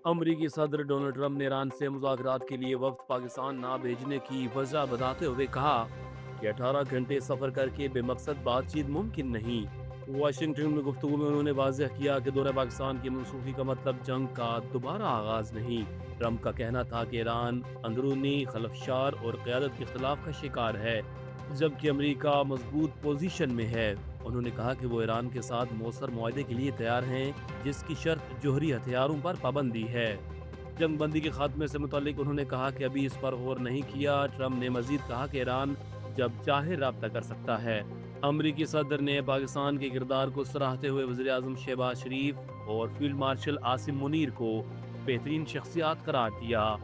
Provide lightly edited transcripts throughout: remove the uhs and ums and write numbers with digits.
امریکی صدر Donald Trump نے ایران سے مذاکرات کے لیے وفد پاکستان نہ بھیجنے کی وجہ بتاتے ہوئے کہا کہ 18 گھنٹے سفر کر کے بے مقصد بات چیت ممکن نہیں۔ واشنگٹن میں گفتگو میں انہوں نے واضح کیا کہ دورہ پاکستان کی منسوخی کا مطلب جنگ کا دوبارہ آغاز نہیں۔ ٹرمپ کا کہنا تھا کہ ایران اندرونی خلفشار اور قیادت کے اختلاف کا شکار ہے، جبکہ امریکہ مضبوط پوزیشن میں ہے۔ انہوں نے کہا کہ وہ ایران کے ساتھ مؤثر معاہدے کے لیے تیار ہیں، جس کی شرط جوہری ہتھیاروں پر پابندی ہے۔ جنگ بندی کے خاتمے سے متعلق انہوں نے کہا کہ ابھی اس پر غور نہیں کیا۔ ٹرمپ نے مزید کہا کہ ایران جب چاہے رابطہ کر سکتا ہے۔ امریکی صدر نے پاکستان کے کردار کو سراہتے ہوئے وزیر اعظم شہباز شریف اور فیلڈ مارشل عاصم منیر کو بہترین شخصیات قرار دیا۔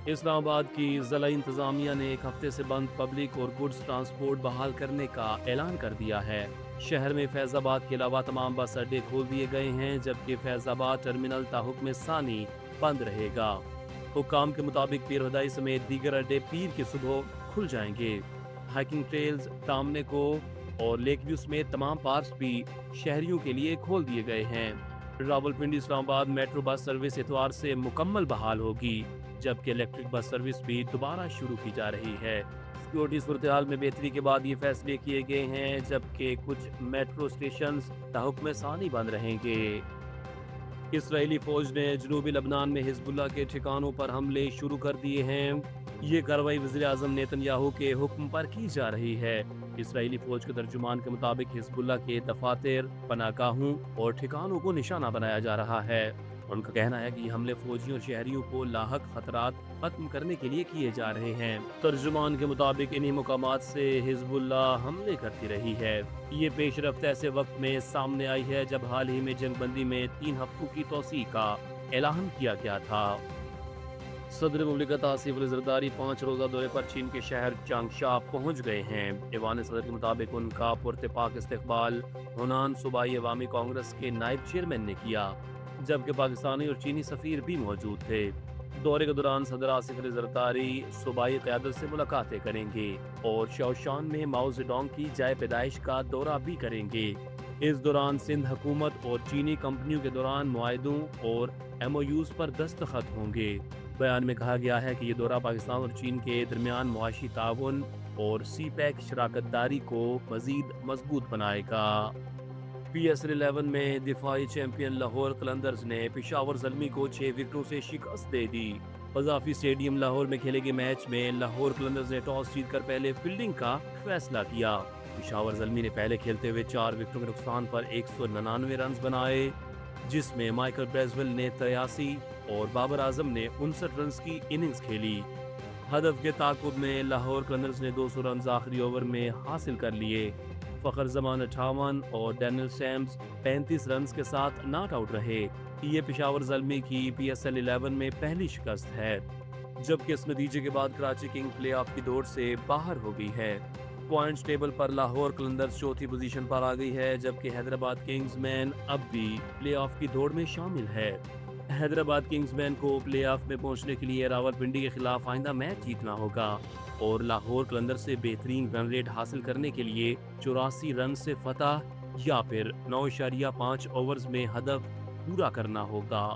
اسلام آباد کی ضلعی انتظامیہ نے ایک ہفتے سے بند پبلک اور گڈز ٹرانسپورٹ بحال کرنے کا اعلان کر دیا ہے۔ شہر میں فیض آباد کے علاوہ تمام بس اڈے کھول دیے گئے ہیں، جبکہ فیض آباد ٹرمینل تا حکم ثانی بند رہے گا۔ حکام کے مطابق پیر ہدائی سمیت دیگر اڈے پیر کی صبح کھل جائیں گے۔ ہائکنگ ٹریلز، ٹامنے کو اور لیک ویو سمیت تمام پارکس بھی شہریوں کے لیے کھول دیے گئے ہیں۔ راولپنڈی اسلام آباد میٹرو بس سروس اتوار سے مکمل بحال ہوگی، جبکہ الیکٹرک بس سروس بھی دوبارہ شروع کی جا رہی ہے۔ سیکورٹی صورتحال میں بہتری کے بعد یہ فیصلے کیے گئے ہیں، جبکہ کچھ میٹرو اسٹیشنز تا حکم ثانی بند رہیں گے۔ اسرائیلی فوج نے جنوبی لبنان میں حزب اللہ کے ٹھکانوں پر حملے شروع کر دیے ہیں۔ یہ کارروائی وزیر اعظم نیتن یاہو کے حکم پر کی جا رہی ہے۔ اسرائیلی فوج کے ترجمان کے مطابق حزب اللہ کے دفاتر، پناہ گاہوں اور ٹھکانوں کو نشانہ بنایا جا رہا ہے۔ ان کا کہنا ہے کہ یہ حملے فوجیوں اور شہریوں کو لاحق خطرات ختم کرنے کے لیے کیے جا رہے ہیں۔ ترجمان کے مطابق انہی مقامات سے حزب اللہ حملے کرتی رہی ہے۔ یہ پیش رفت ایسے وقت میں سامنے آئی ہے جب حال ہی میں جنگ بندی میں 3 ہفتوں کی توسیع کا اعلان کیا گیا تھا۔ صدر مملکت آصف علی زرداری 5 روزہ دورے پر چین کے شہر چانگشا پہنچ گئے ہیں۔ ایوان صدر کے مطابق ان کا پراتفاق استقبال ہنان صوبائی عوامی کانگریس کے نائب چیئرمین نے کیا، جبکہ پاکستانی اور چینی سفیر بھی موجود تھے۔ دورے کے دوران صدر آصف علی زرداری صوبائی قیادت سے ملاقاتیں کریں گے اور شاوشان میں ماؤ زیڈونگ کی جائے پیدائش کا دورہ بھی کریں گے۔ اس دوران سندھ حکومت اور چینی کمپنیوں کے دوران معاہدوں اور MOUs پر دستخط ہوں گے۔ بیان میں کہا گیا ہے کہ یہ دورہ پاکستان اور چین کے درمیان معاشی تعاون اور سی پیک شراکت داری کو مزید مضبوط بنائے گا۔ PSL 11 میں دفاعی چیمپئن لاہور قلندرز نے پشاور زلمی کو 6 وکٹوں سے شکست دے دی۔ قذافی اسٹیڈیم لاہور میں کھیلے گئے میچ میں لاہور قلندرز نے ٹاس جیت کر پہلے فیلڈنگ کا فیصلہ کیا۔ پشاور زلمی نے پہلے کھیلتے ہوئے 4 وکٹوں کے نقصان پر 199 رنز بنائے، جس میں مائیکل بریزول نے 83 اور بابر اعظم نے 59 رنز کی اننگز کھیلی۔ ہدف کے تعاقب میں لاہور قلندرز نے 200 رنز آخری اوور میں حاصل کر لیے۔ فخر زمان 58 اور ڈینیل سیمز 35 رنز کے ساتھ ناٹ آؤٹ رہے۔ یہ پشاور زلمی کی PSL 11 میں پہلی شکست ہے، جبکہ اس نتیجے کے بعد کراچی کنگ پلے آف کی دوڑ سے باہر ہو گئی ہے۔ پوائنٹس ٹیبل پر لاہور قلندرز چوتھی پوزیشن پر آ گئی ہے، جبکہ حیدرآباد کنگز مین اب بھی پلے آف کی دوڑ میں شامل ہے۔ حیدرآباد کنگز مین کو پلے آف میں پہنچنے کے لیے راولپنڈی کے خلاف آئندہ میچ جیتنا ہوگا اور لاہور قلندرز سے بہترین رن ریٹ حاصل کرنے کے لیے 84 رن سے فتح یا پھر 9.5 اوورز میں ہدف پورا کرنا ہوگا۔